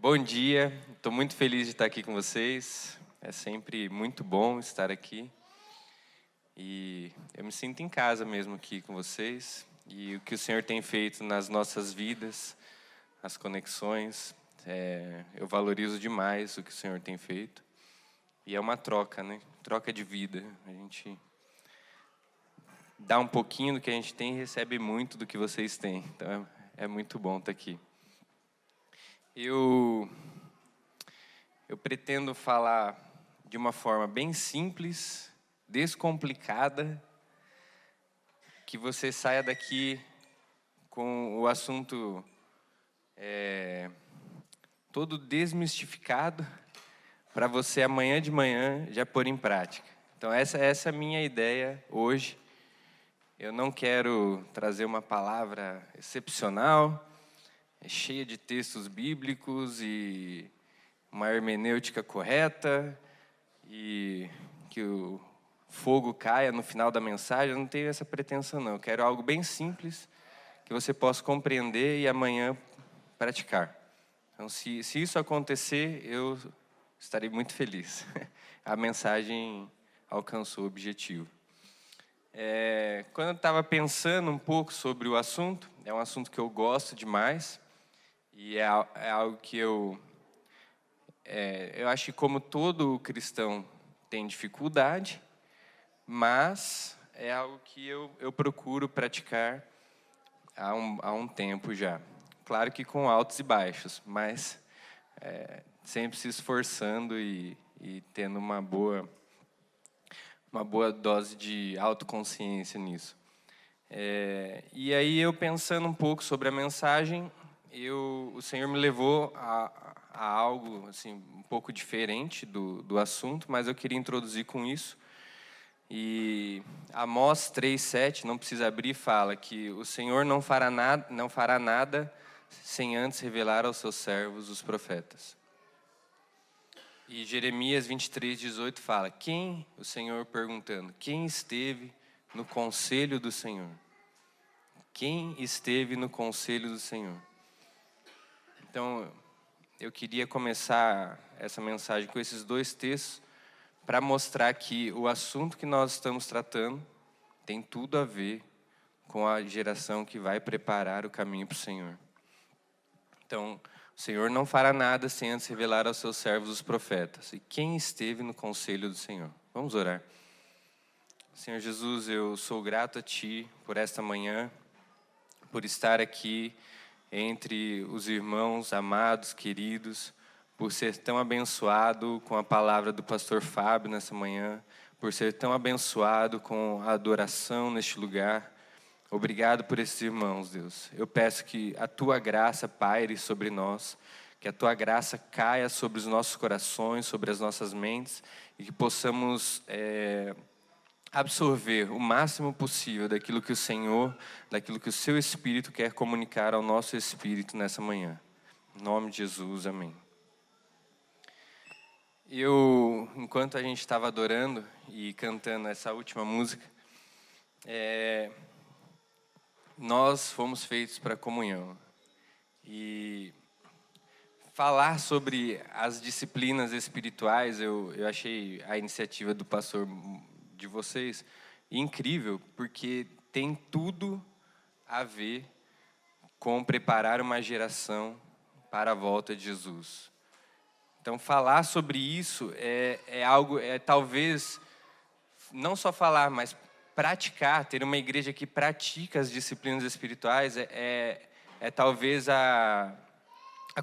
Bom dia, estou muito feliz de estar aqui com vocês. É sempre muito bom estar aqui. E eu me sinto em casa mesmo aqui com vocês. E o que o Senhor tem feito nas nossas vidas, as conexões, eu valorizo demais o que o Senhor tem feito. E é uma troca, né? Troca de vida. A gente dá um pouquinho do que a gente tem e recebe muito do que vocês têm. Então é muito bom estar aqui. Eu pretendo falar de uma forma bem simples, descomplicada, que você saia daqui com o assunto todo desmistificado, para você amanhã de manhã já pôr em prática. Então essa é a minha ideia hoje. Eu não quero trazer uma palavra excepcional, cheia de textos bíblicos e uma hermenêutica correta e que o fogo caia no final da mensagem. Eu não tenho essa pretensão, não. Eu quero algo bem simples, que você possa compreender e amanhã praticar. Então, se isso acontecer, eu estarei muito feliz. A mensagem alcançou o objetivo. Quando eu estava pensando um pouco sobre o assunto, é um assunto que eu gosto demais, e é algo que eu acho que como todo cristão tem dificuldade, mas é algo que eu procuro praticar há um tempo já. Claro que com altos e baixos, mas sempre se esforçando e tendo uma boa dose de autoconsciência nisso. E aí eu pensando um pouco sobre a mensagem, o Senhor me levou a algo assim, um pouco diferente do assunto, mas eu queria introduzir com isso. E Amós 3:7, não precisa abrir, fala que o Senhor não fará nada sem antes revelar aos seus servos, os profetas. E Jeremias 23:18 fala, o Senhor perguntando, quem esteve no conselho do Senhor? Quem esteve no conselho do Senhor? Então, eu queria começar essa mensagem com esses dois textos para mostrar que o assunto que nós estamos tratando tem tudo a ver com a geração que vai preparar o caminho para o Senhor. Então, o Senhor não fará nada sem antes revelar aos seus servos os profetas. E quem esteve no conselho do Senhor? Vamos orar. Senhor Jesus, eu sou grato a Ti por esta manhã, por estar aqui entre os irmãos amados, queridos, por ser tão abençoado com a palavra do pastor Fábio nessa manhã, por ser tão abençoado com a adoração neste lugar. Obrigado por esses irmãos, Deus. Eu peço que a Tua graça paire sobre nós, que a Tua graça caia sobre os nossos corações, sobre as nossas mentes, e que possamos absorver o máximo possível daquilo que o Senhor, daquilo que o Seu Espírito quer comunicar ao nosso espírito nessa manhã. Em nome de Jesus, amém. Enquanto a gente estava adorando e cantando essa última música, nós fomos feitos para comunhão. E falar sobre as disciplinas espirituais, eu achei a iniciativa do pastor de vocês incrível, porque tem tudo a ver com preparar uma geração para a volta de Jesus. Então, falar sobre isso é algo, talvez, não só falar, mas praticar, ter uma igreja que pratica as disciplinas espirituais é talvez a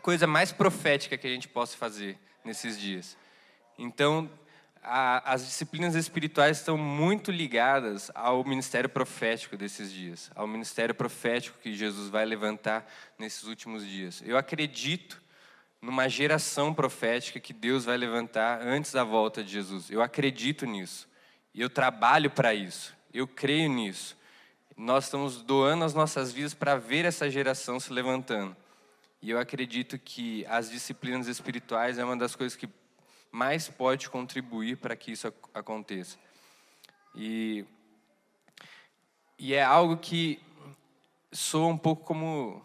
coisa mais profética que a gente possa fazer nesses dias. Então, as disciplinas espirituais estão muito ligadas ao ministério profético desses dias, ao ministério profético que Jesus vai levantar nesses últimos dias. Eu acredito numa geração profética que Deus vai levantar antes da volta de Jesus. Eu acredito nisso. E eu trabalho para isso. Eu creio nisso. Nós estamos doando as nossas vidas para ver essa geração se levantando. E eu acredito que as disciplinas espirituais é uma das coisas que mais pode contribuir para que isso aconteça. E é algo que soa um pouco como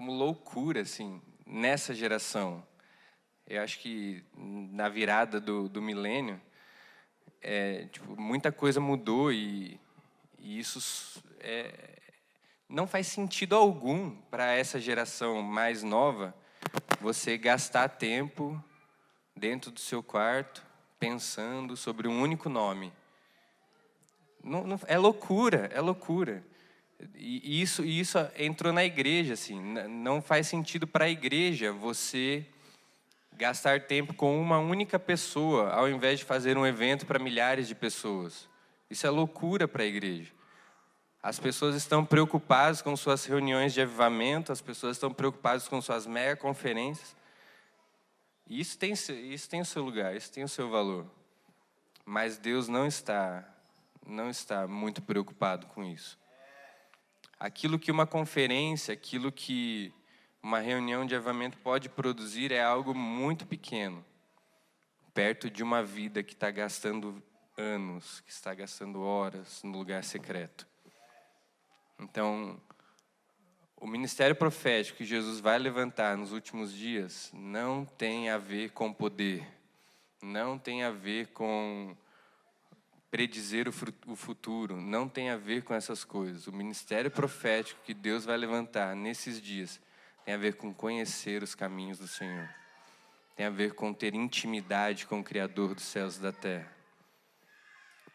loucura, assim, nessa geração. eu acho que na virada do milênio, tipo, muita coisa mudou e isso não faz sentido algum para essa geração mais nova você gastar tempo dentro do seu quarto pensando sobre um único nome. É loucura, é loucura. E isso entrou na igreja, assim. Não faz sentido para a igreja você gastar tempo com uma única pessoa, ao invés de fazer um evento para milhares de pessoas. Isso é loucura para a igreja. As pessoas estão preocupadas com suas reuniões de avivamento, as pessoas estão preocupadas com suas mega conferências. E isso tem o seu lugar, isso tem o seu valor. Mas Deus não está muito preocupado com isso. Aquilo que uma conferência, aquilo que uma reunião de avivamento pode produzir é algo muito pequeno, perto de uma vida que está gastando anos, que está gastando horas no lugar secreto. Então, o ministério profético que Jesus vai levantar nos últimos dias não tem a ver com poder, não tem a ver com predizer o futuro, não tem a ver com essas coisas. O ministério profético que Deus vai levantar nesses dias tem a ver com conhecer os caminhos do Senhor. Tem a ver com ter intimidade com o Criador dos céus e da terra.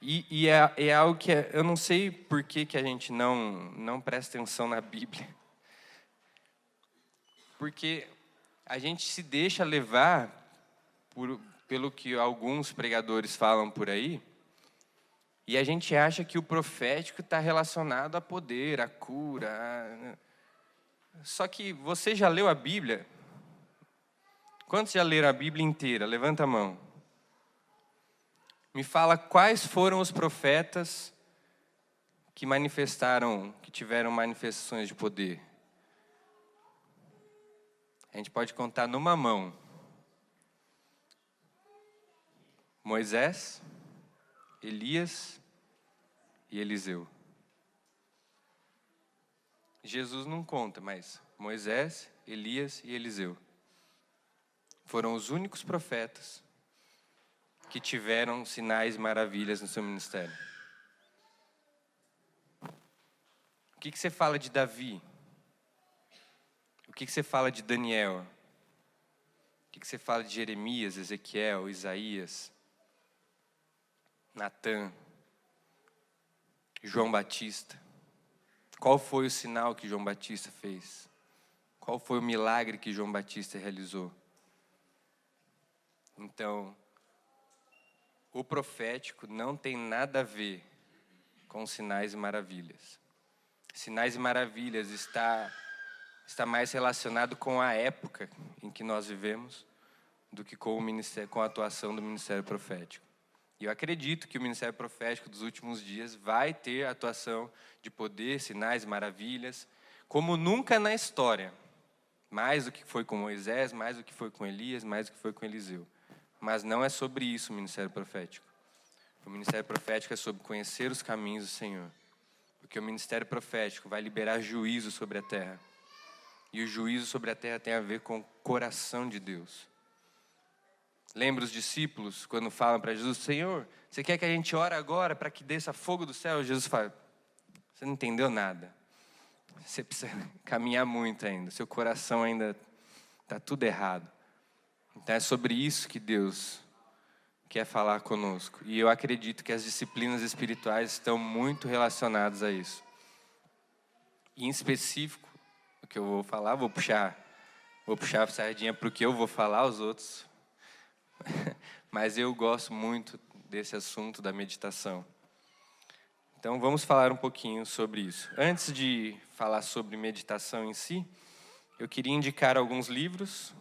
E é algo que eu não sei por que a gente não presta atenção na Bíblia. Porque a gente se deixa levar pelo que alguns pregadores falam por aí, e a gente acha que o profético está relacionado a poder, a cura. Só que você já leu a Bíblia? Quantos já leram a Bíblia inteira? Levanta a mão. Me fala quais foram os profetas que tiveram manifestações de poder. A gente pode contar numa mão. Moisés, Elias e Eliseu. Jesus não conta, mas Moisés, Elias e Eliseu foram os únicos profetas que tiveram sinais e maravilhas no seu ministério. O que você fala de Davi? O que você fala de Daniel? O que você fala de Jeremias, Ezequiel, Isaías, Natã, João Batista? Qual foi o sinal que João Batista fez? Qual foi o milagre que João Batista realizou? Então, o profético não tem nada a ver com sinais e maravilhas. Sinais e maravilhas está mais relacionado com a época em que nós vivemos do que com a atuação do ministério profético. E eu acredito que o ministério profético dos últimos dias vai ter atuação de poder, sinais e maravilhas, como nunca na história. Mais do que foi com Moisés, mais do que foi com Elias, mais do que foi com Eliseu. Mas não é sobre isso o ministério profético. O ministério profético é sobre conhecer os caminhos do Senhor. Porque o ministério profético vai liberar juízo sobre a terra. E o juízo sobre a terra tem a ver com o coração de Deus. Lembra os discípulos quando falam para Jesus: Senhor, você quer que a gente ore agora para que desça fogo do céu? Jesus fala: você não entendeu nada. Você precisa caminhar muito ainda. Seu coração ainda está tudo errado. Então é sobre isso que Deus quer falar conosco. E eu acredito que as disciplinas espirituais estão muito relacionadas a isso. E em específico, o que eu vou falar, vou puxar a sardinha para o que eu vou falar, os outros. Mas eu gosto muito desse assunto da meditação. Então vamos falar um pouquinho sobre isso. Antes de falar sobre meditação em si, eu queria indicar alguns livros.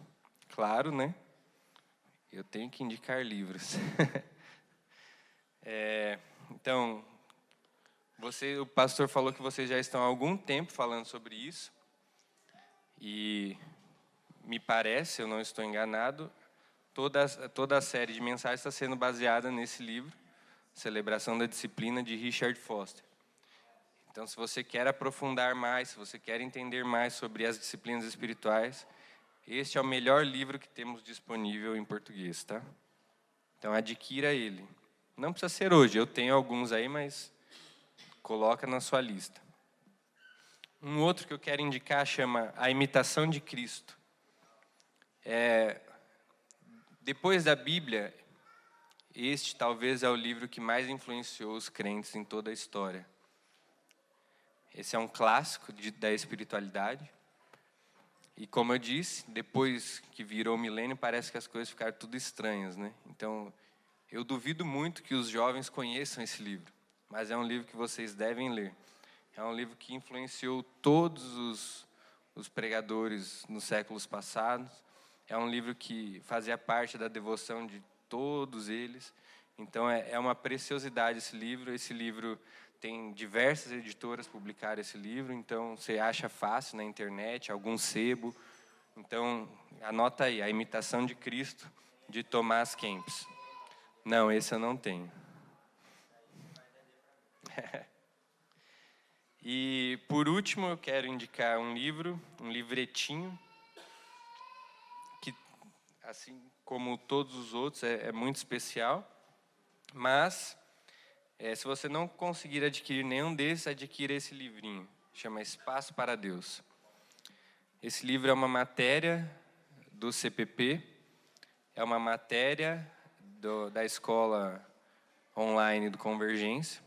Claro, né? Eu tenho que indicar livros. Então, o pastor falou que vocês já estão há algum tempo falando sobre isso. E me parece, se eu não estou enganado, toda a série de mensagens está sendo baseada nesse livro, Celebração da Disciplina, de Richard Foster. Então, se você quer aprofundar mais, se você quer entender mais sobre as disciplinas espirituais, Este é o melhor livro que temos disponível em português, tá? Então adquira ele. Não precisa ser hoje, eu tenho alguns aí, mas coloca na sua lista. Um outro que eu quero indicar chama A Imitação de Cristo. Depois da Bíblia, este talvez é o livro que mais influenciou os crentes em toda a história. Esse é um clássico da espiritualidade. E como eu disse, depois que virou o milênio, parece que as coisas ficaram tudo estranhas, né? Então, eu duvido muito que os jovens conheçam esse livro, mas é um livro que vocês devem ler. É um livro que influenciou todos os pregadores nos séculos passados. É um livro que fazia parte da devoção de todos eles. Então, é uma preciosidade esse livro. Esse livro tem diversas editoras publicaram esse livro, então você acha fácil na internet, algum sebo. Então, anota aí, A Imitação de Cristo, de Thomas Kempis. Não, esse eu não tenho. E, por último, eu quero indicar um livro, um livretinho, que, assim como todos os outros, é muito especial, mas... se você não conseguir adquirir nenhum desses, adquira esse livrinho. Chama Espaço para Deus. Esse livro é uma matéria do CPP. É uma matéria da escola online do Convergência.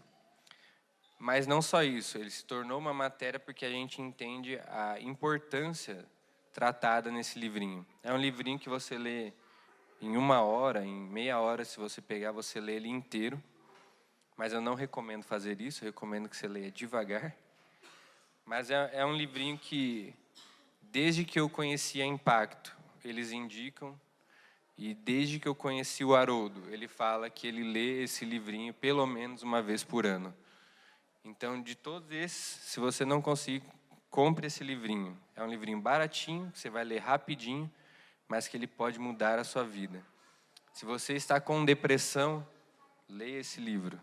Mas não só isso. Ele se tornou uma matéria porque a gente entende a importância tratada nesse livrinho. É um livrinho que você lê em 1 hora, em meia hora, se você pegar, você lê ele inteiro. Mas eu não recomendo fazer isso, eu recomendo que você leia devagar. Mas é um livrinho que, desde que eu conheci a Impacto, eles indicam, e desde que eu conheci o Haroldo, ele fala que ele lê esse livrinho pelo menos uma vez por ano. Então, de todos esses, se você não conseguir, compre esse livrinho. É um livrinho baratinho, que você vai ler rapidinho, mas que ele pode mudar a sua vida. Se você está com depressão, leia esse livro.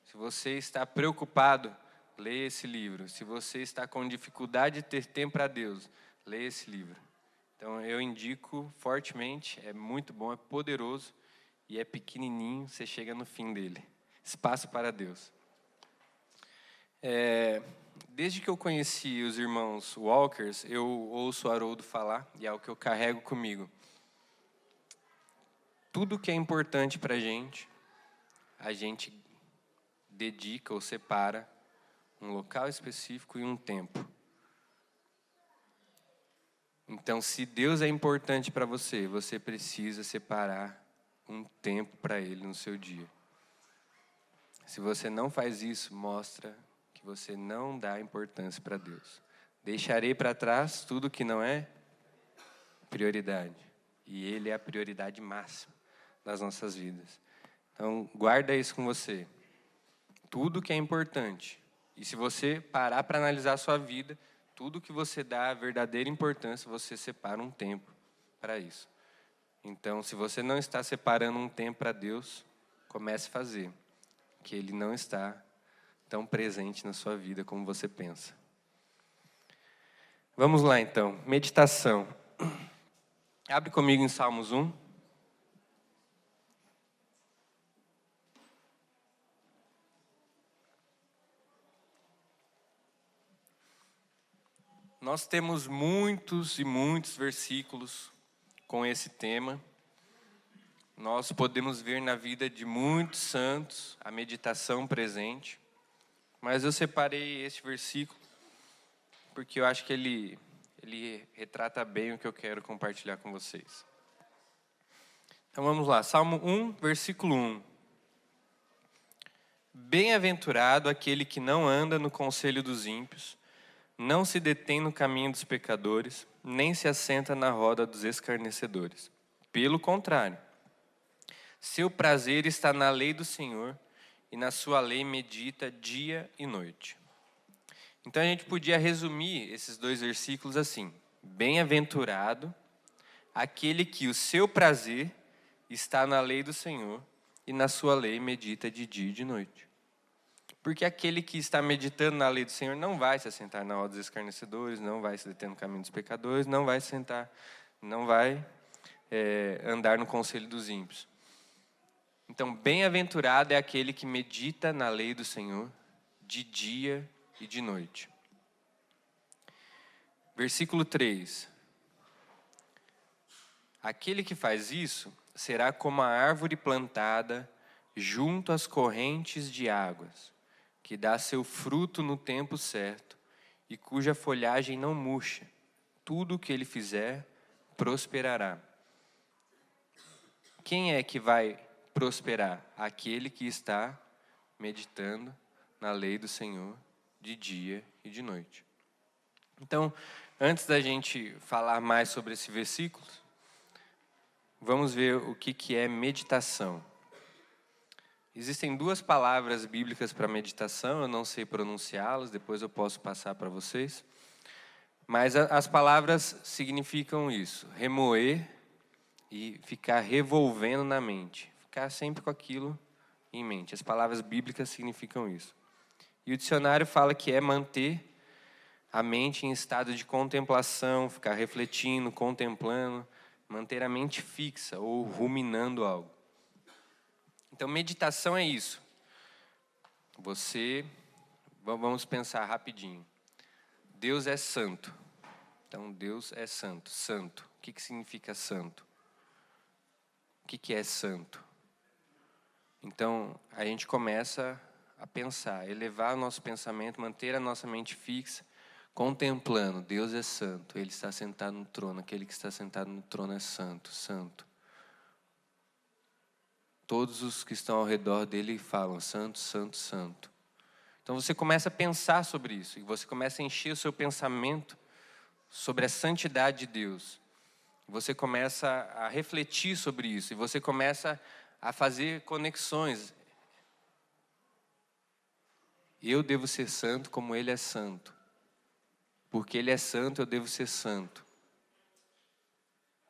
Se você está preocupado, leia esse livro. Se você está com dificuldade de ter tempo para Deus, leia esse livro. Então, eu indico fortemente, é muito bom, é poderoso e é pequenininho, você chega no fim dele. Espaço para Deus. Desde que eu conheci os irmãos Walkers, eu ouço o Haroldo falar, e é o que eu carrego comigo. Tudo que é importante para a gente dedica ou separa um local específico e um tempo. Então, se Deus é importante para você, você precisa separar um tempo para Ele no seu dia. Se você não faz isso, mostra que você não dá importância para Deus. Deixarei para trás tudo que não é prioridade. E Ele é a prioridade máxima das nossas vidas. Então, guarda isso com você. Tudo que é importante. E se você parar para analisar a sua vida, tudo que você dá a verdadeira importância, você separa um tempo para isso. Então, se você não está separando um tempo para Deus, comece a fazer. Que Ele não está tão presente na sua vida como você pensa. Vamos lá, então. Meditação. Abre comigo em Salmos 1. Nós temos muitos e muitos versículos com esse tema. Nós podemos ver na vida de muitos santos a meditação presente. Mas eu separei esse versículo porque eu acho que ele retrata bem o que eu quero compartilhar com vocês. Então vamos lá, Salmo 1, versículo 1. Bem-aventurado aquele que não anda no conselho dos ímpios, não se detém no caminho dos pecadores, nem se assenta na roda dos escarnecedores. Pelo contrário, seu prazer está na lei do Senhor, e na sua lei medita dia e noite. Então a gente podia resumir esses 2 versículos assim: bem-aventurado aquele que o seu prazer está na lei do Senhor, e na sua lei medita de dia e de noite. Porque aquele que está meditando na lei do Senhor não vai se assentar na roda dos escarnecedores, não vai se deter no caminho dos pecadores, não vai se sentar não vai andar no conselho dos ímpios. Então, bem-aventurado é aquele que medita na lei do Senhor, de dia e de noite. Versículo 3. Aquele que faz isso será como a árvore plantada junto às correntes de águas, que dá seu fruto no tempo certo e cuja folhagem não murcha. Tudo o que ele fizer prosperará. Quem é que vai prosperar? Aquele que está meditando na lei do Senhor de dia e de noite. Então, antes da gente falar mais sobre esse versículo, vamos ver o que é meditação. Existem duas palavras bíblicas para meditação, eu não sei pronunciá-las, depois eu posso passar para vocês. Mas as palavras significam isso, remoer e ficar revolvendo na mente. Ficar sempre com aquilo em mente. As palavras bíblicas significam isso. E o dicionário fala que é manter a mente em estado de contemplação, ficar refletindo, contemplando, manter a mente fixa ou ruminando algo. Então, meditação é isso. Vamos pensar rapidinho. Deus é santo. Então, Deus é santo. Santo. O que significa santo? O que é santo? Então, a gente começa a pensar, elevar o nosso pensamento, manter a nossa mente fixa, contemplando. Deus é santo. Ele está sentado no trono. Aquele que está sentado no trono é santo, santo. Todos os que estão ao redor dele falam santo, santo, santo. Então você começa a pensar sobre isso. E você começa a encher o seu pensamento sobre a santidade de Deus. Você começa a refletir sobre isso. E você começa a fazer conexões. Eu devo ser santo como Ele é santo. Porque Ele é santo, eu devo ser santo.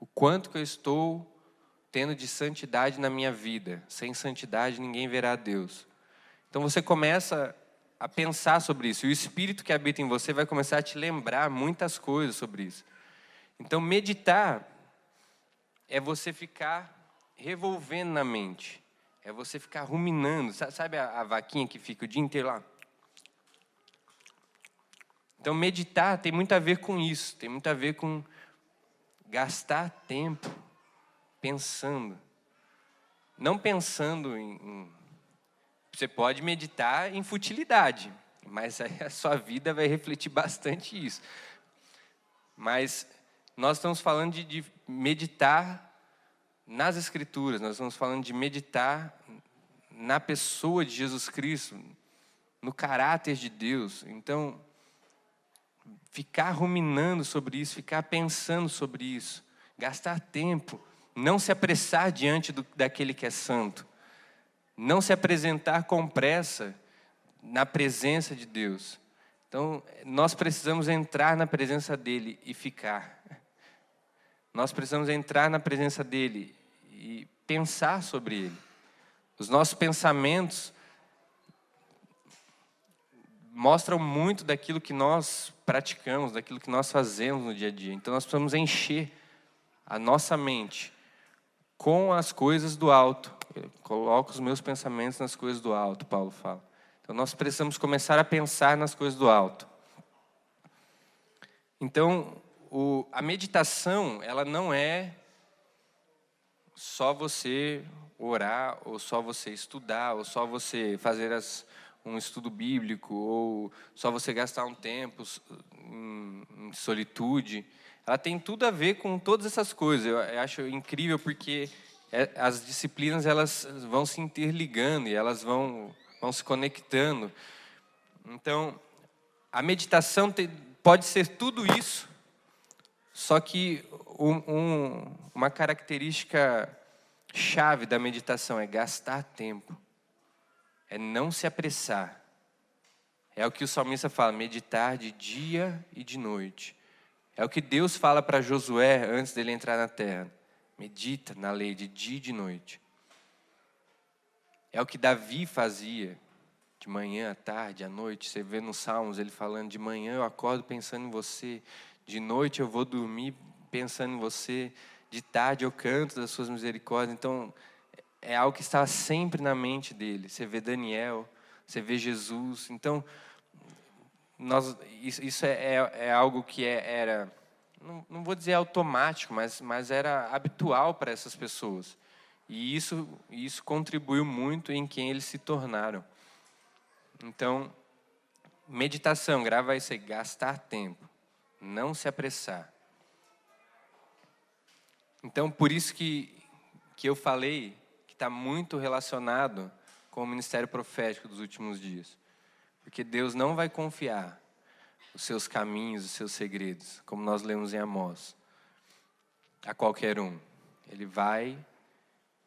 O quanto que eu estou tendo de santidade na minha vida. Sem santidade ninguém verá a Deus. Então você começa a pensar sobre isso. E o Espírito que habita em você vai começar a te lembrar muitas coisas sobre isso. Então meditar é você ficar revolvendo na mente. É você ficar ruminando. Sabe a vaquinha que fica o dia inteiro lá? Então meditar tem muito a ver com isso. Tem muito a ver com gastar tempo pensando. Não pensando Você pode meditar em futilidade, mas aí a sua vida vai refletir bastante isso. Mas nós estamos falando de meditar nas Escrituras, nós estamos falando de meditar na pessoa de Jesus Cristo, no caráter de Deus. Então, ficar ruminando sobre isso, ficar pensando sobre isso, gastar tempo, não se apressar diante daquele que é santo, não se apresentar com pressa na presença de Deus. Então, nós precisamos entrar na presença dEle e ficar. Nós precisamos entrar na presença dEle e pensar sobre Ele. Os nossos pensamentos mostram muito daquilo que nós praticamos, daquilo que nós fazemos no dia a dia. Então, nós precisamos encher a nossa mente com as coisas do alto. Eu coloco os meus pensamentos nas coisas do alto, Paulo fala. Então, nós precisamos começar a pensar nas coisas do alto. Então, a meditação, ela não é só você orar, ou só você estudar, ou só você fazer um estudo bíblico, ou só você gastar um tempo em solitude. Ela tem tudo a ver com todas essas coisas. Eu acho incrível porque as disciplinas elas vão se interligando e elas vão se conectando. Então, a meditação pode ser tudo isso, só que uma característica chave da meditação é gastar tempo, é não se apressar. É o que o salmista fala, meditar de dia e de noite. É o que Deus fala para Josué antes dele entrar na terra. Medita na lei de dia e de noite. É o que Davi fazia de manhã, à tarde, à noite. Você vê nos Salmos ele falando, de manhã eu acordo pensando em você, de noite eu vou dormir pensando em você. De tarde eu canto das suas misericórdias. Então, é algo que está sempre na mente dele. Você vê Daniel, você vê Jesus. Então, isso é algo que era, não vou dizer automático, mas era habitual para essas pessoas. E isso contribuiu muito em quem eles se tornaram. Então, meditação, grava isso aí, gastar tempo, não se apressar. Então, por isso que eu falei que está muito relacionado com o ministério profético dos últimos dias. Porque Deus não vai confiar os seus caminhos, os seus segredos, como nós lemos em Amós, a qualquer um. Ele vai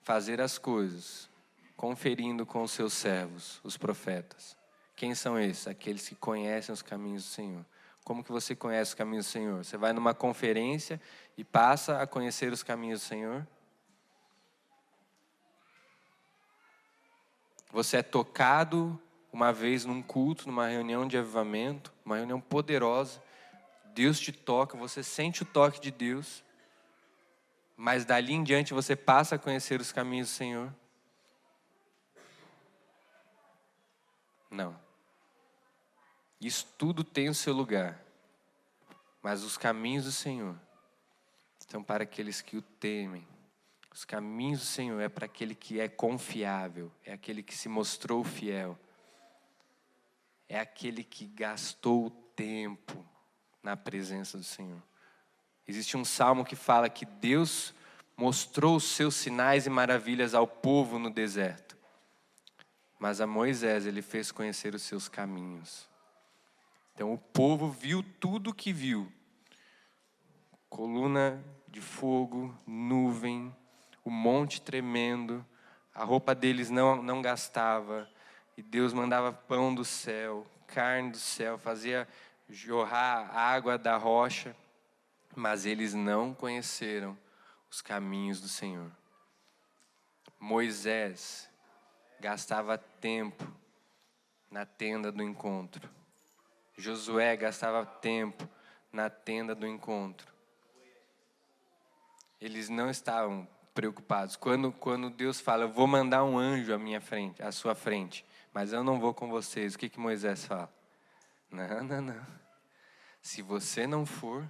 fazer as coisas, conferindo com os seus servos, os profetas. Quem são esses? Aqueles que conhecem os caminhos do Senhor. Como que você conhece os caminhos do Senhor? Você vai numa conferência e passa a conhecer os caminhos do Senhor? Você é tocado uma vez num culto, numa reunião de avivamento, uma reunião poderosa. Deus te toca, você sente o toque de Deus. Mas dali em diante você passa a conhecer os caminhos do Senhor? Não. Isso tudo tem o seu lugar. Mas os caminhos do Senhor são para aqueles que o temem. Os caminhos do Senhor é para aquele que é confiável, é aquele que se mostrou fiel. É aquele que gastou o tempo na presença do Senhor. Existe um salmo que fala que Deus mostrou os seus sinais e maravilhas ao povo no deserto. Mas a Moisés ele fez conhecer os seus caminhos. Então o povo viu tudo o que viu. Coluna de fogo, nuvem, o monte tremendo, a roupa deles não gastava, e Deus mandava pão do céu, carne do céu, fazia jorrar água da rocha, mas eles não conheceram os caminhos do Senhor. Moisés gastava tempo na tenda do encontro. Josué gastava tempo na tenda do encontro. Eles não estavam preocupados. Quando Deus fala, eu vou mandar um anjo à sua frente, mas eu não vou com vocês. O que Moisés fala? Não. Se você não for,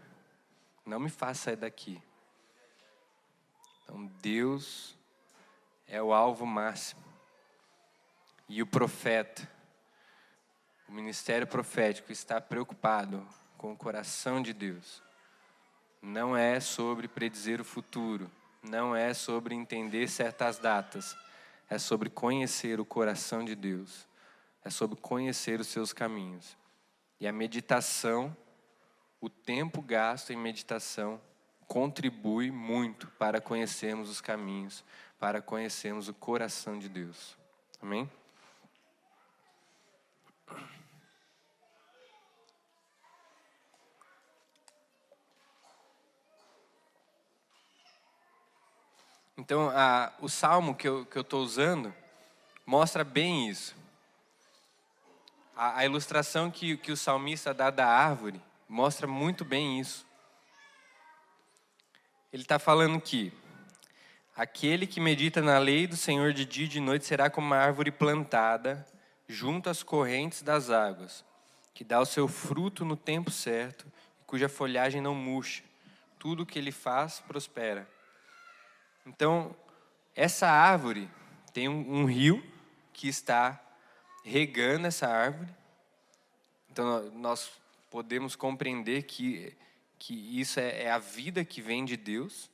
não me faça sair daqui. Então Deus é o alvo máximo. E o profeta, o ministério profético está preocupado com o coração de Deus. Não é sobre predizer o futuro, não é sobre entender certas datas, é sobre conhecer o coração de Deus, é sobre conhecer os seus caminhos. E a meditação, o tempo gasto em meditação, contribui muito para conhecermos os caminhos, para conhecermos o coração de Deus. Amém? Então, o salmo que eu estou usando mostra bem isso. A ilustração que o salmista dá da árvore mostra muito bem isso. Ele está falando que aquele que medita na lei do Senhor de dia e de noite será como uma árvore plantada junto às correntes das águas, que dá o seu fruto no tempo certo e cuja folhagem não murcha. Tudo o que ele faz prospera. Então, essa árvore tem um rio que está regando essa árvore. Então, nós podemos compreender que isso é a vida que vem de Deus,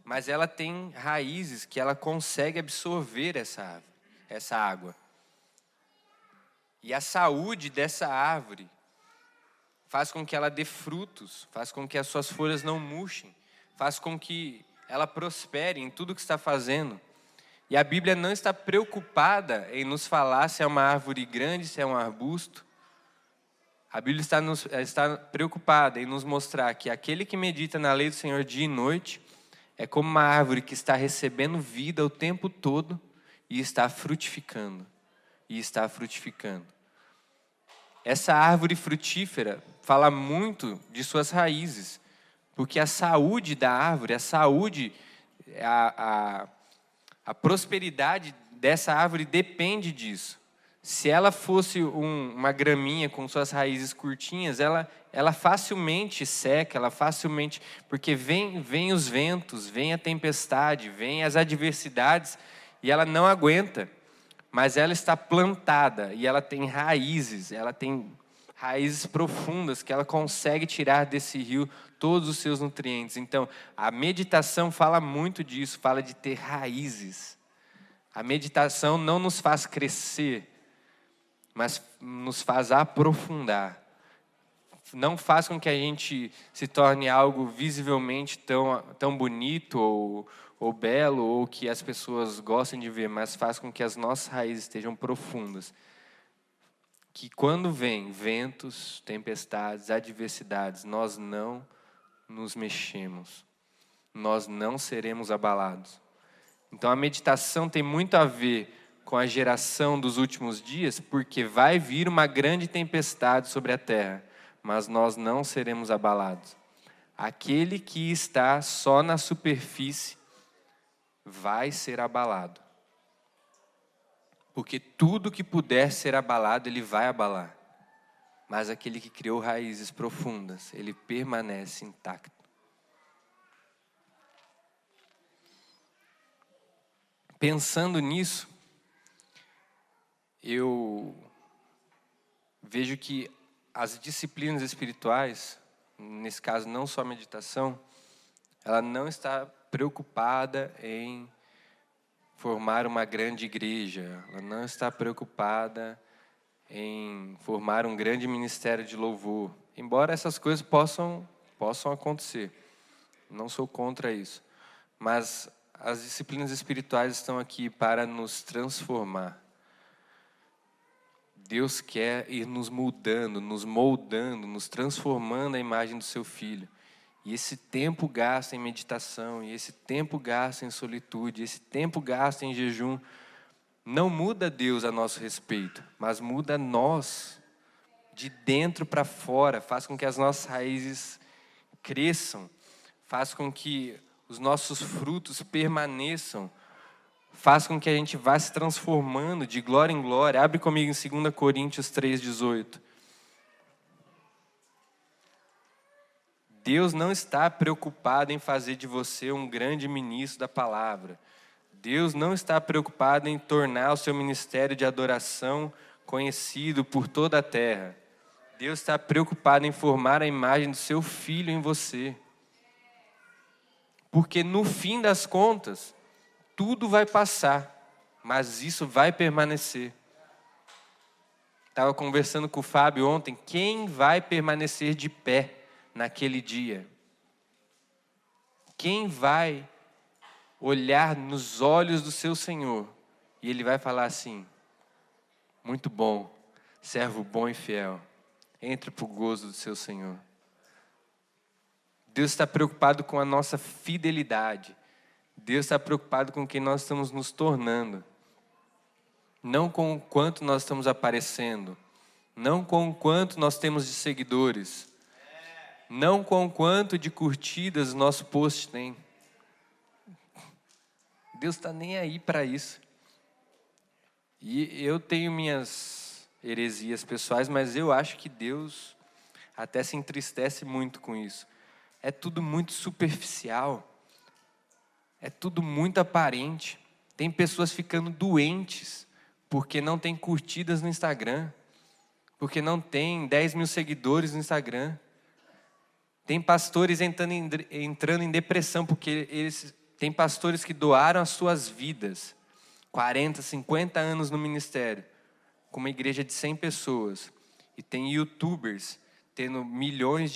mas ela tem raízes que ela consegue absorver essa água. E a saúde dessa árvore faz com que ela dê frutos, faz com que as suas folhas não murchem, faz com que ela prospere em tudo que está fazendo. E a Bíblia não está preocupada em nos falar se é uma árvore grande, se é um arbusto. A Bíblia está preocupada em nos mostrar que aquele que medita na lei do Senhor dia e noite é como uma árvore que está recebendo vida o tempo todo e está frutificando. Essa árvore frutífera fala muito de suas raízes, Porque a saúde da árvore, a saúde, a prosperidade dessa árvore depende disso. Se ela fosse uma graminha com suas raízes curtinhas, ela facilmente seca, ela facilmente... Porque vem os ventos, vem a tempestade, vem as adversidades, e ela não aguenta. Mas ela está plantada, e ela tem raízes profundas, que ela consegue tirar desse rio todos os seus nutrientes. Então, a meditação fala muito disso, fala de ter raízes. A meditação não nos faz crescer, mas nos faz aprofundar. Não faz com que a gente se torne algo visivelmente tão bonito ou belo, ou que as pessoas gostem de ver, mas faz com que as nossas raízes estejam profundas. Que quando vem ventos, tempestades, adversidades, nós não nos mexemos. Nós não seremos abalados. Então a meditação tem muito a ver com a geração dos últimos dias, porque vai vir uma grande tempestade sobre a terra, mas nós não seremos abalados. Aquele que está só na superfície vai ser abalado. Porque tudo que puder ser abalado, ele vai abalar. Mas aquele que criou raízes profundas, ele permanece intacto. Pensando nisso, eu vejo que as disciplinas espirituais, nesse caso não só a meditação, ela não está preocupada em formar uma grande igreja, ela não está preocupada em formar um grande ministério de louvor, embora essas coisas possam acontecer, não sou contra isso, mas as disciplinas espirituais estão aqui para nos transformar. Deus quer ir nos moldando, nos transformando à imagem do seu Filho. E esse tempo gasto em meditação, e esse tempo gasto em solitude, esse tempo gasto em jejum, não muda Deus a nosso respeito, mas muda nós, de dentro para fora, faz com que as nossas raízes cresçam, faz com que os nossos frutos permaneçam, faz com que a gente vá se transformando de glória em glória. Abre comigo em 2 Coríntios 3,18. Deus não está preocupado em fazer de você um grande ministro da palavra. Deus não está preocupado em tornar o seu ministério de adoração conhecido por toda a terra. Deus está preocupado em formar a imagem do seu Filho em você. Porque no fim das contas, tudo vai passar, mas isso vai permanecer. Estava conversando com o Fábio ontem, quem vai permanecer de pé naquele dia? Quem vai olhar nos olhos do seu Senhor e Ele vai falar assim: muito bom, servo bom e fiel, entre para o gozo do seu Senhor. Deus está preocupado com a nossa fidelidade. Deus está preocupado com quem nós estamos nos tornando. Não com o quanto nós estamos aparecendo. Não com o quanto nós temos de seguidores. Não com o quanto de curtidas nosso post tem. Deus está nem aí para isso. E eu tenho minhas heresias pessoais, mas eu acho que Deus até se entristece muito com isso. É tudo muito superficial. É tudo muito aparente. Tem pessoas ficando doentes porque não tem curtidas no Instagram, porque não tem 10 mil seguidores no Instagram. Tem pastores entrando em depressão porque tem pastores que doaram as suas vidas, 40, 50 anos no ministério, com uma igreja de 100 pessoas. E tem youtubers tendo milhões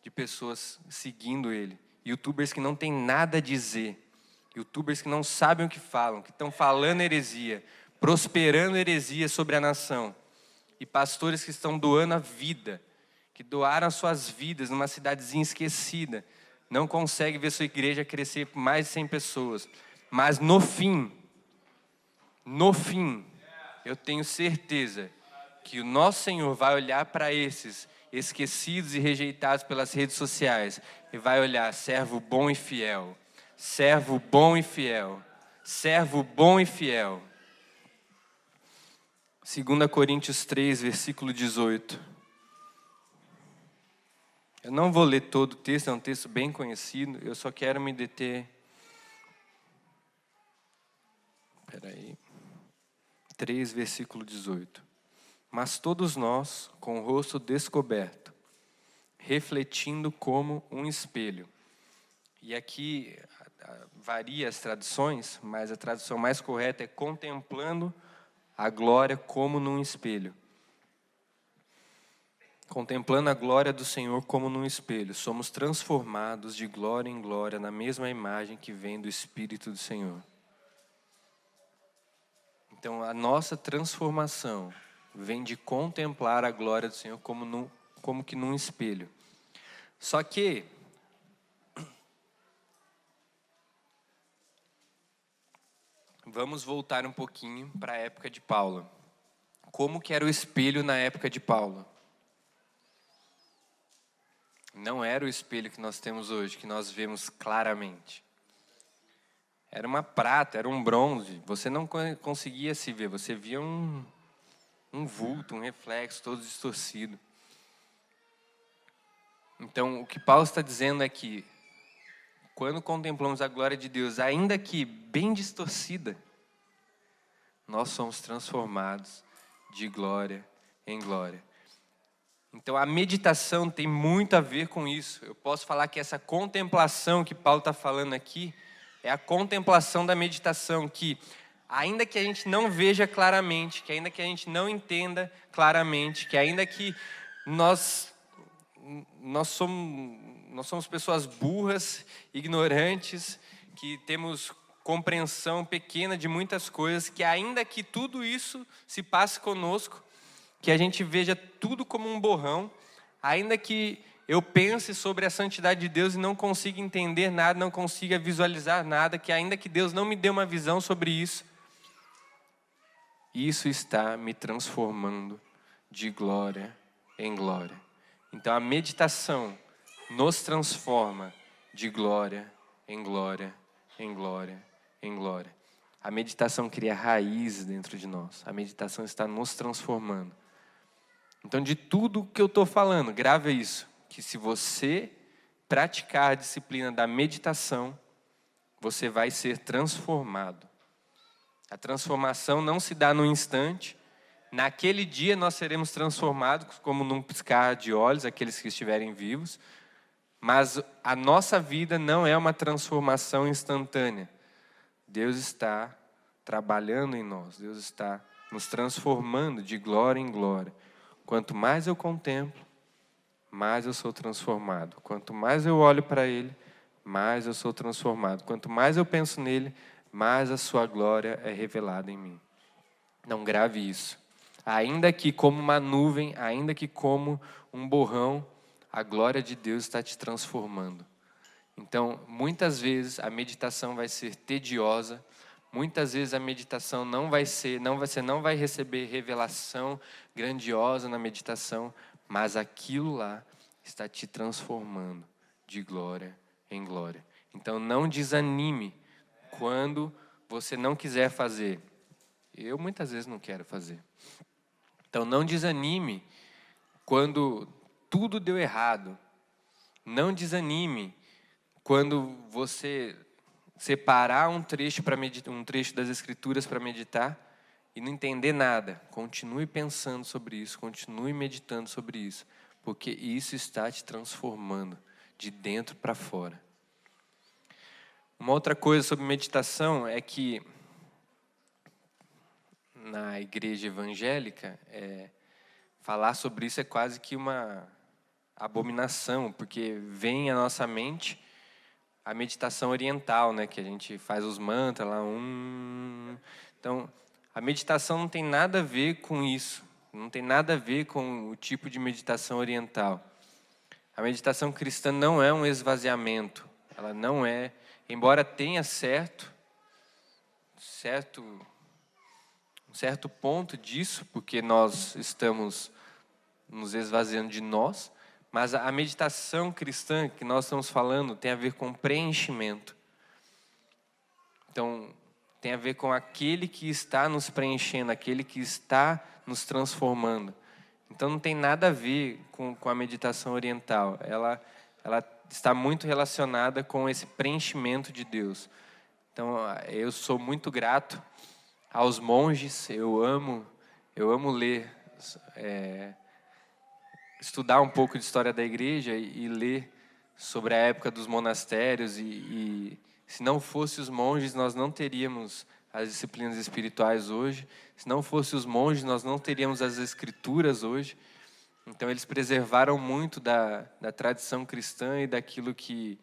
de pessoas seguindo ele. Youtubers que não têm nada a dizer. Youtubers que não sabem o que falam, que estão falando heresia, prosperando heresia sobre a nação. E pastores que estão doando a vida, que doaram as suas vidas numa cidadezinha esquecida, não conseguem ver sua igreja crescer por mais de 100 pessoas. Mas no fim, eu tenho certeza que o nosso Senhor vai olhar para esses esquecidos e rejeitados pelas redes sociais, e vai olhar: servo bom e fiel, servo bom e fiel, servo bom e fiel. 2 Coríntios 3, versículo 18. Eu não vou ler todo o texto, é um texto bem conhecido, eu só quero me deter. Espera aí. 3, versículo 18. Mas todos nós, com o rosto descoberto, refletindo como um espelho. E aqui varia as traduções, mas a tradução mais correta é contemplando a glória como num espelho. Contemplando a glória do Senhor como num espelho, somos transformados de glória em glória na mesma imagem que vem do Espírito do Senhor. Então, a nossa transformação vem de contemplar a glória do Senhor como que num espelho. Só que vamos voltar um pouquinho para a época de Paulo. Como que era o espelho na época de Paulo? Não era o espelho que nós temos hoje, que nós vemos claramente. Era uma prata, era um bronze. Você não conseguia se ver, você via um vulto, um reflexo todo distorcido. Então, o que Paulo está dizendo é que, quando contemplamos a glória de Deus, ainda que bem distorcida, nós somos transformados de glória em glória. Então, a meditação tem muito a ver com isso. Eu posso falar que essa contemplação que Paulo está falando aqui é a contemplação da meditação, que ainda que a gente não veja claramente, que ainda que a gente não entenda claramente, que ainda que nós somos pessoas burras, ignorantes, que temos compreensão pequena de muitas coisas, que ainda que tudo isso se passe conosco, que a gente veja tudo como um borrão, ainda que eu pense sobre a santidade de Deus e não consiga entender nada, não consiga visualizar nada, que ainda que Deus não me dê uma visão sobre isso, isso está me transformando de glória em glória. Então a meditação nos transforma de glória em glória, em glória, em glória. A meditação cria raízes dentro de nós. A meditação está nos transformando. Então, de tudo que eu estou falando, grave isso, que se você praticar a disciplina da meditação, você vai ser transformado. A transformação não se dá no instante. Naquele dia nós seremos transformados, como num piscar de olhos, aqueles que estiverem vivos. Mas a nossa vida não é uma transformação instantânea. Deus está trabalhando em nós, Deus está nos transformando de glória em glória. Quanto mais eu contemplo, mais eu sou transformado. Quanto mais eu olho para Ele, mais eu sou transformado. Quanto mais eu penso nele, mais a sua glória é revelada em mim. Não grave isso. Ainda que como uma nuvem, ainda que como um borrão, a glória de Deus está te transformando. Então, muitas vezes a meditação vai ser tediosa, muitas vezes a meditação você não vai receber revelação grandiosa na meditação, mas aquilo lá está te transformando de glória em glória. Então não desanime quando você não quiser fazer. Eu muitas vezes não quero fazer. Então não desanime quando tudo deu errado. Não desanime quando você separar um trecho das Escrituras para meditar e não entender nada. Continue pensando sobre isso, continue meditando sobre isso, porque isso está te transformando de dentro para fora. Uma outra coisa sobre meditação é que na igreja evangélica, falar sobre isso é quase que uma abominação, porque vem à nossa mente a meditação oriental, né, que a gente faz os mantras lá. Então, a meditação não tem nada a ver com isso, não tem nada a ver com o tipo de meditação oriental. A meditação cristã não é um esvaziamento, ela não é, embora tenha um certo ponto disso, porque nós estamos nos esvaziando de nós, mas a meditação cristã que nós estamos falando tem a ver com preenchimento. Então, tem a ver com aquele que está nos preenchendo, aquele que está nos transformando. Então, não tem nada a ver com a meditação oriental. Ela está muito relacionada com esse preenchimento de Deus. Então, eu sou muito grato aos monges, eu amo ler, estudar um pouco de história da igreja e ler sobre a época dos monastérios e se não fosse os monges, nós não teríamos as disciplinas espirituais hoje. Se não fosse os monges, nós não teríamos as escrituras hoje. Então, eles preservaram muito da tradição cristã e daquilo que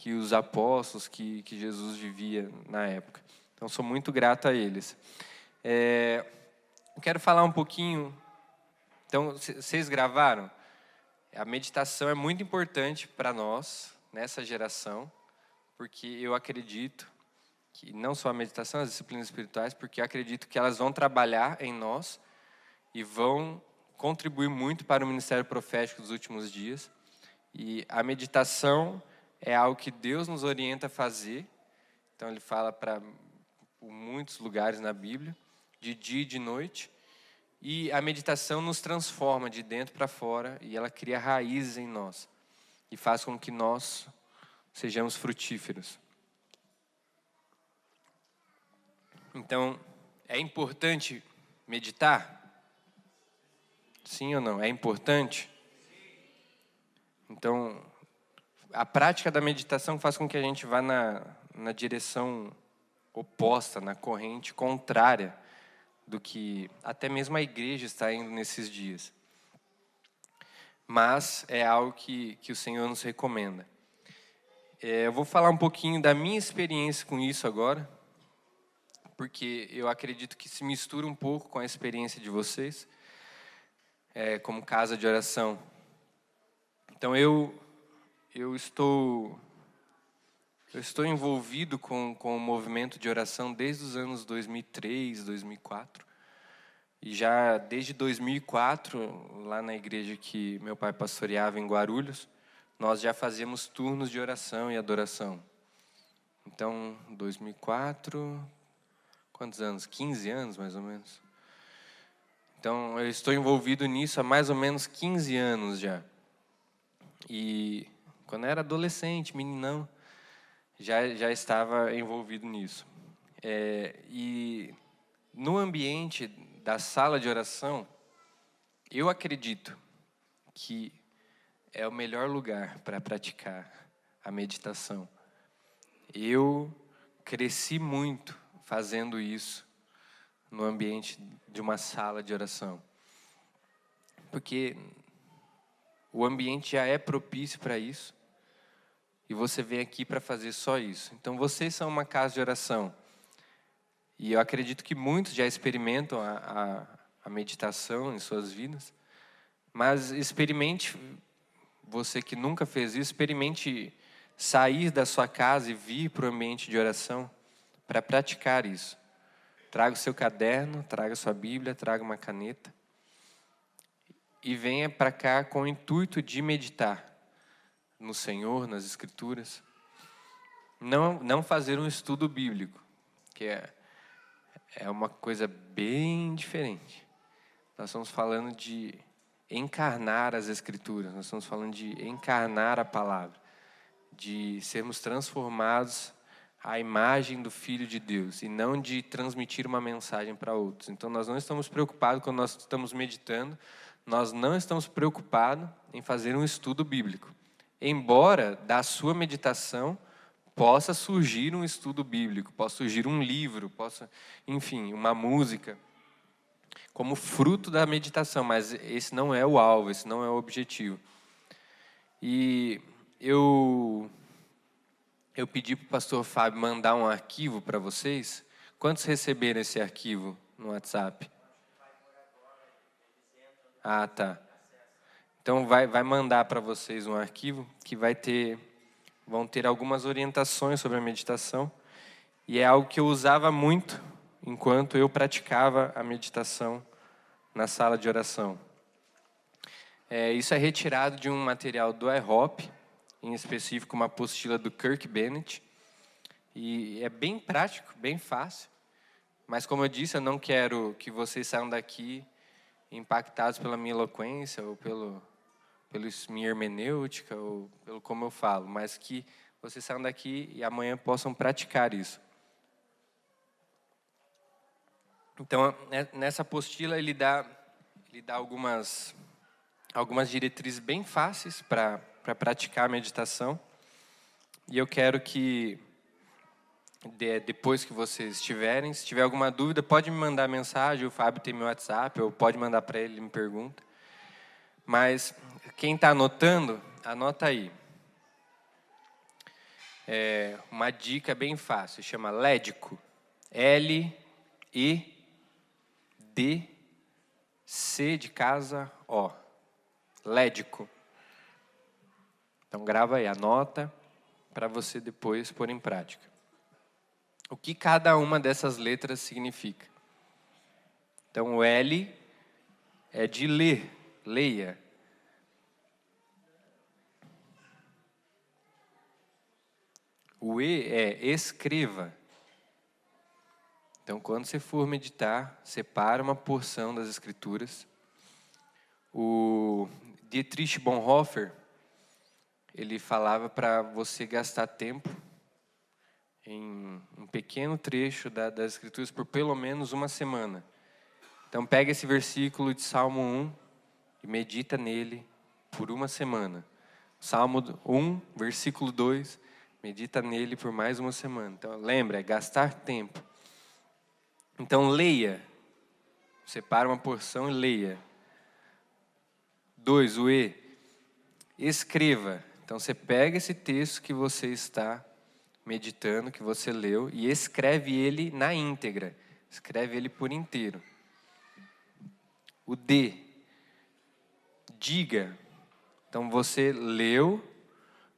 os apóstolos, que Jesus vivia na época. Então, sou muito grato a eles. Eu quero falar um pouquinho. Então, vocês gravaram? A meditação é muito importante para nós, nessa geração, porque eu acredito que não só a meditação, as disciplinas espirituais, porque eu acredito que elas vão trabalhar em nós e vão contribuir muito para o ministério profético dos últimos dias. E a meditação é algo que Deus nos orienta a fazer. Então, Ele fala por muitos lugares na Bíblia, de dia e de noite. E a meditação nos transforma de dentro para fora e ela cria raízes em nós e faz com que nós sejamos frutíferos. Então, é importante meditar? Sim ou não? É importante? Então, a prática da meditação faz com que a gente vá na direção oposta, na corrente contrária do que até mesmo a igreja está indo nesses dias. Mas é algo que o Senhor nos recomenda. Eu vou falar um pouquinho da minha experiência com isso agora, porque eu acredito que se mistura um pouco com a experiência de vocês, como casa de oração. Então eu estou envolvido com o movimento de oração desde os anos 2003, 2004. E já desde 2004, lá na igreja que meu pai pastoreava em Guarulhos, nós já fazíamos turnos de oração e adoração. Então, 2004, quantos anos? 15 anos, mais ou menos. Então, eu estou envolvido nisso há mais ou menos 15 anos já. E quando eu era adolescente, meninão, já estava envolvido nisso. E no ambiente da sala de oração, eu acredito que é o melhor lugar para praticar a meditação. Eu cresci muito fazendo isso no ambiente de uma sala de oração. Porque o ambiente já é propício para isso. E você vem aqui para fazer só isso. Então, vocês são uma casa de oração. E eu acredito que muitos já experimentam a meditação em suas vidas. Mas experimente, você que nunca fez isso, experimente sair da sua casa e vir para o ambiente de oração para praticar isso. Traga o seu caderno, traga a sua Bíblia, traga uma caneta. E venha para cá com o intuito de meditar no Senhor, nas Escrituras. Não fazer um estudo bíblico, que é uma coisa bem diferente. Nós estamos falando de encarnar as Escrituras, nós estamos falando de encarnar a palavra, de sermos transformados à imagem do Filho de Deus, e não de transmitir uma mensagem para outros. Então, nós não estamos preocupados quando nós estamos meditando, nós não estamos preocupados em fazer um estudo bíblico. Embora da sua meditação possa surgir um estudo bíblico, possa surgir um livro, enfim, uma música, como fruto da meditação, mas esse não é o alvo, esse não é o objetivo. E eu pedi para o pastor Fábio mandar um arquivo para vocês. Quantos receberam esse arquivo no WhatsApp? Ah, tá. Então vai mandar para vocês um arquivo que vão ter algumas orientações sobre a meditação. E é algo que eu usava muito enquanto eu praticava a meditação na sala de oração. Isso é retirado de um material do iHop, em específico uma apostila do Kirk Bennett. E é bem prático, bem fácil. Mas, como eu disse, eu não quero que vocês saiam daqui impactados pela minha eloquência, ou pela minha hermenêutica, ou pelo como eu falo, mas que vocês saiam daqui e amanhã possam praticar isso. Então, nessa apostila, ele dá algumas diretrizes bem fáceis para praticar a meditação. E eu quero que, depois que vocês tiverem, se tiver alguma dúvida, pode me mandar mensagem, o Fábio tem meu WhatsApp, ou pode mandar para ele, me pergunta. Mas quem está anotando, anota aí. Uma dica bem fácil, chama Lédico. L-E-D-C de casa, O. Lédico. Então grava aí, anota, para você depois pôr em prática. O que cada uma dessas letras significa? Então o L é de ler, leia. O E é escreva. Então, quando você for meditar, separa uma porção das Escrituras. O Dietrich Bonhoeffer, ele falava para você gastar tempo em um pequeno trecho das Escrituras por pelo menos uma semana. Então, pega esse versículo de Salmo 1 e medita nele por uma semana. Salmo 1, versículo 2... medita nele por mais uma semana. Então, lembra, é gastar tempo. Então, leia. Separa uma porção e leia. 2, o E. Escreva. Então, você pega esse texto que você está meditando, que você leu, e escreve ele na íntegra. Escreve ele por inteiro. O D. Diga. Então, você leu,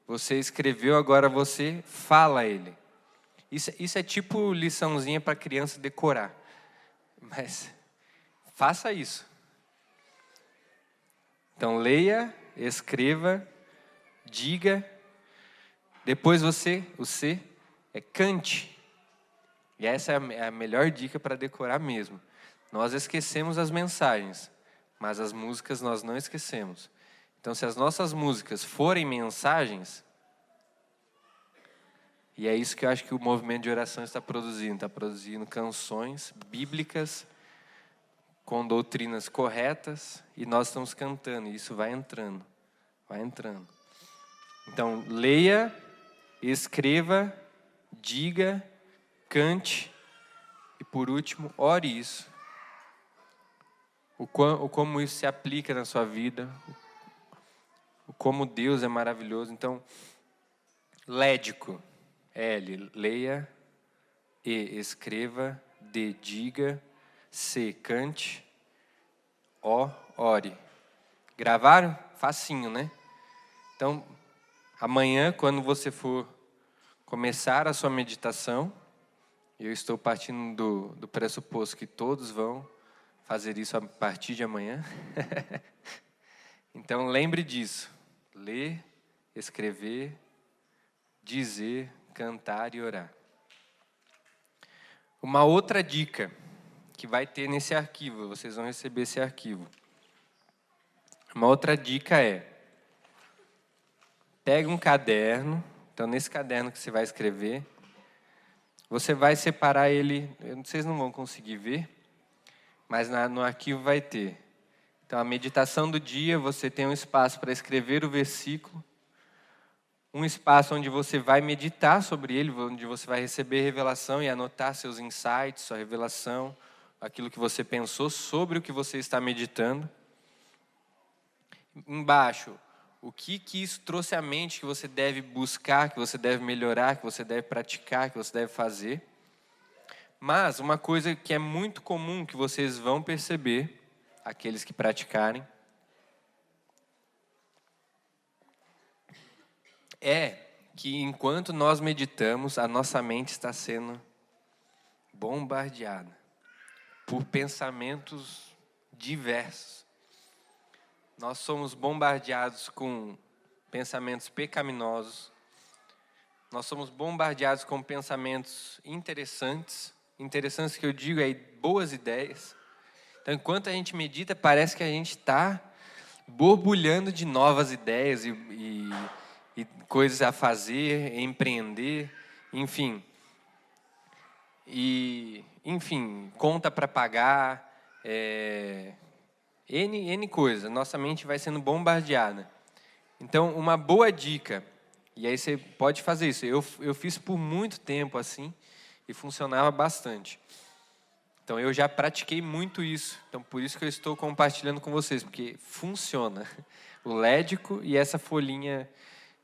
você escreveu, agora você fala ele. Isso é tipo liçãozinha para criança decorar. Mas faça isso. Então leia, escreva, diga. Depois o C é cante. E essa é a melhor dica para decorar mesmo. Nós esquecemos as mensagens, mas as músicas nós não esquecemos. Então, se as nossas músicas forem mensagens, e é isso que eu acho que o movimento de oração está produzindo canções bíblicas com doutrinas corretas, e nós estamos cantando, e isso vai entrando. Então, leia, escreva, diga, cante, e por último, ore isso. Como isso se aplica na sua vida, como Deus é maravilhoso. Então, lédico, L, leia, E, escreva, D, diga, C, cante, O, ore. Gravaram? Facinho, né? Então, amanhã, quando você for começar a sua meditação, eu estou partindo do pressuposto que todos vão fazer isso a partir de amanhã. Então, lembre disso. Ler, escrever, dizer, cantar e orar. Uma outra dica que vai ter nesse arquivo, vocês vão receber esse arquivo. Uma outra dica é, pega um caderno, então nesse caderno que você vai escrever, você vai separar ele, vocês não vão conseguir ver, mas no arquivo vai ter. Então, a meditação do dia, você tem um espaço para escrever o versículo, um espaço onde você vai meditar sobre ele, onde você vai receber revelação e anotar seus insights, sua revelação, aquilo que você pensou sobre o que você está meditando. Embaixo, o que isso trouxe à mente que você deve buscar, que você deve melhorar, que você deve praticar, que você deve fazer. Mas uma coisa que é muito comum que vocês vão perceber, aqueles que praticarem, é que enquanto nós meditamos, a nossa mente está sendo bombardeada por pensamentos diversos. nós somos bombardeados com pensamentos pecaminosos, nós somos bombardeados com pensamentos interessantes que eu digo é boas ideias. Então, enquanto a gente medita, parece que a gente está borbulhando de novas ideias e coisas a fazer, empreender, enfim. Conta para pagar, N coisa. Nossa mente vai sendo bombardeada. Então, uma boa dica, e aí você pode fazer isso. Eu fiz por muito tempo assim e funcionava bastante. Então, eu já pratiquei muito isso. Então, por isso que eu estou compartilhando com vocês, porque funciona. O lédico e essa folhinha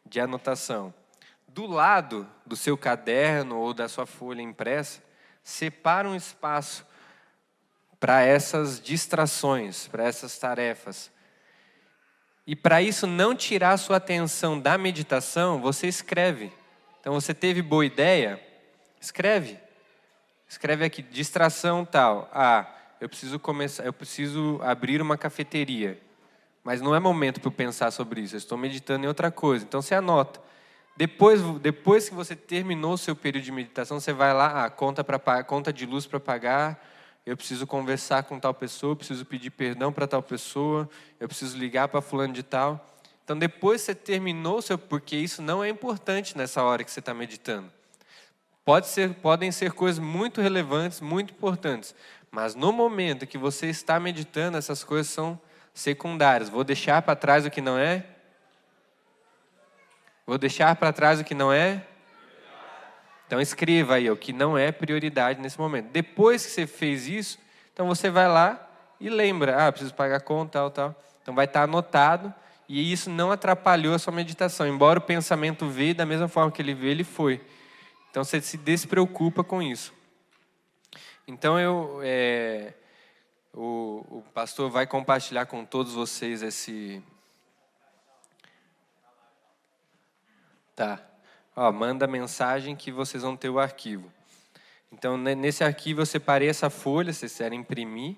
de anotação. Do lado do seu caderno ou da sua folha impressa, separa um espaço para essas distrações, para essas tarefas. E para isso não tirar a sua atenção da meditação, você escreve. Então, você teve boa ideia? Escreve. Escreve aqui, distração tal. Eu preciso abrir uma cafeteria. Mas não é momento para eu pensar sobre isso, eu estou meditando em outra coisa. Então, você anota. Depois que você terminou o seu período de meditação, você vai lá, conta de luz para pagar, eu preciso conversar com tal pessoa, eu preciso pedir perdão para tal pessoa, eu preciso ligar para fulano de tal. Então, depois que você terminou porque isso não é importante nessa hora que você está meditando. Podem ser coisas muito relevantes, muito importantes, mas no momento que você está meditando, essas coisas são secundárias. Vou deixar para trás o que não é? Vou deixar para trás o que não é? Então escreva aí o que não é prioridade nesse momento. Depois que você fez isso, então você vai lá e lembra, preciso pagar a conta, tal. Então vai estar anotado e isso não atrapalhou a sua meditação. Embora o pensamento veio da mesma forma que ele veio, ele foi. Então você se despreocupa com isso. Então o pastor vai compartilhar com todos vocês esse... Tá. Manda mensagem que vocês vão ter o arquivo. Então, nesse arquivo eu separei essa folha, se vocês quiserem imprimir.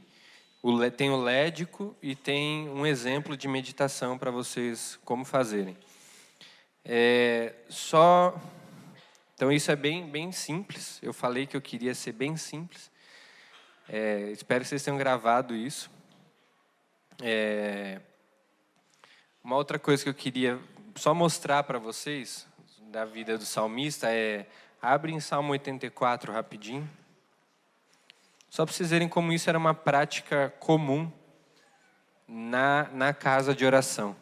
Tem o lédico e tem um exemplo de meditação para vocês como fazerem. Então, isso é bem simples. Eu falei que eu queria ser bem simples. Espero que vocês tenham gravado isso. Uma outra coisa que eu queria só mostrar para vocês da vida do salmista abre em Salmo 84 rapidinho. Só para vocês verem como isso era uma prática comum na casa de oração.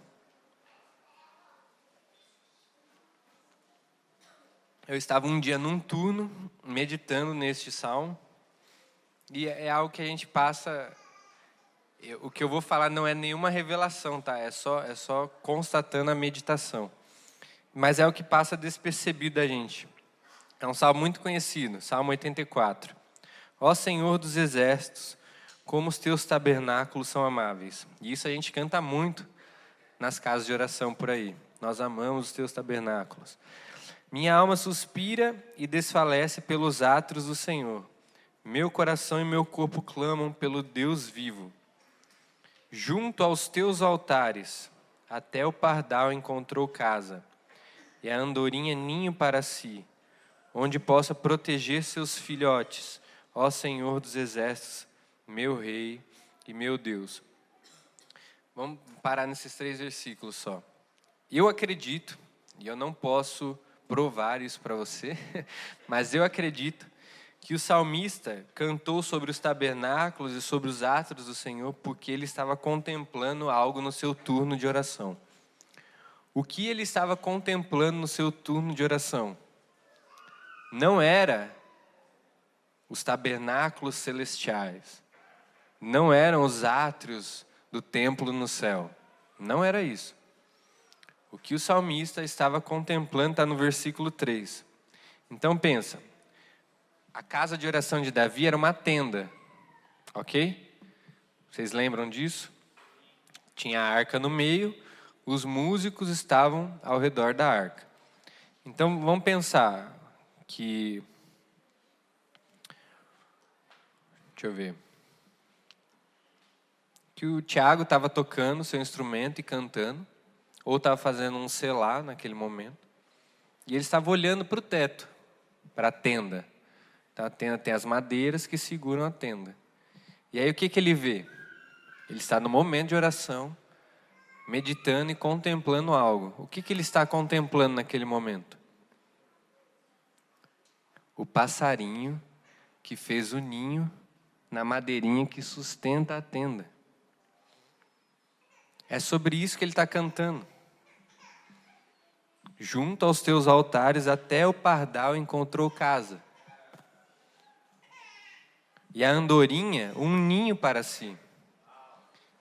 Eu estava um dia num turno, meditando neste salmo, e é algo que a gente passa... O que eu vou falar não é nenhuma revelação, tá? É só constatando a meditação. Mas é o que passa despercebido da gente. É um salmo muito conhecido, Salmo 84. Ó Senhor dos exércitos, como os teus tabernáculos são amáveis. E isso a gente canta muito nas casas de oração por aí. Nós amamos os teus tabernáculos. Minha alma suspira e desfalece pelos átrios do Senhor. Meu coração e meu corpo clamam pelo Deus vivo. Junto aos teus altares, até o pardal encontrou casa, e a andorinha ninho para si, onde possa proteger seus filhotes, ó Senhor dos exércitos, meu Rei e meu Deus. Vamos parar nesses 3 versículos só. Eu acredito, e eu não posso provar isso para você, mas eu acredito que o salmista cantou sobre os tabernáculos e sobre os átrios do Senhor porque ele estava contemplando algo no seu turno de oração. O que ele estava contemplando no seu turno de oração? Não era os tabernáculos celestiais, não eram os átrios do templo no céu, não era isso. O que o salmista estava contemplando está no versículo 3. Então pensa, a casa de oração de Davi era uma tenda, ok? Vocês lembram disso? Tinha a arca no meio, os músicos estavam ao redor da arca. Então vamos pensar que... Deixa eu ver. que o Tiago estava tocando seu instrumento e cantando, ou estava fazendo um selá naquele momento, e ele estava olhando para o teto, para a tenda. Então, a tenda tem as madeiras que seguram a tenda. E aí o que ele vê? Ele está no momento de oração, meditando e contemplando algo. O que ele está contemplando naquele momento? O passarinho que fez o ninho na madeirinha que sustenta a tenda. É sobre isso que ele está cantando. Junto aos teus altares até o pardal encontrou casa. E a andorinha, um ninho para si.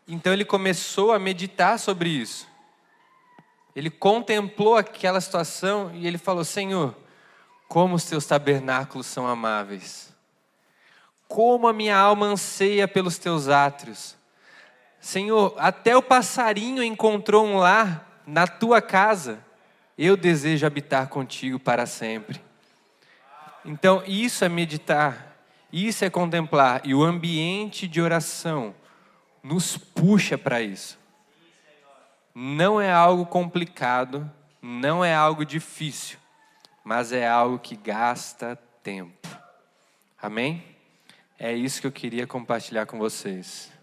Então ele começou a meditar sobre isso. Ele contemplou aquela situação e ele falou: Senhor, como os teus tabernáculos são amáveis. Como a minha alma anseia pelos teus átrios. Senhor, até o passarinho encontrou um lar na tua casa. Eu desejo habitar contigo para sempre. Então isso é meditar, isso é contemplar. E o ambiente de oração nos puxa para isso. Não é algo complicado, não é algo difícil, mas é algo que gasta tempo. Amém? É isso que eu queria compartilhar com vocês.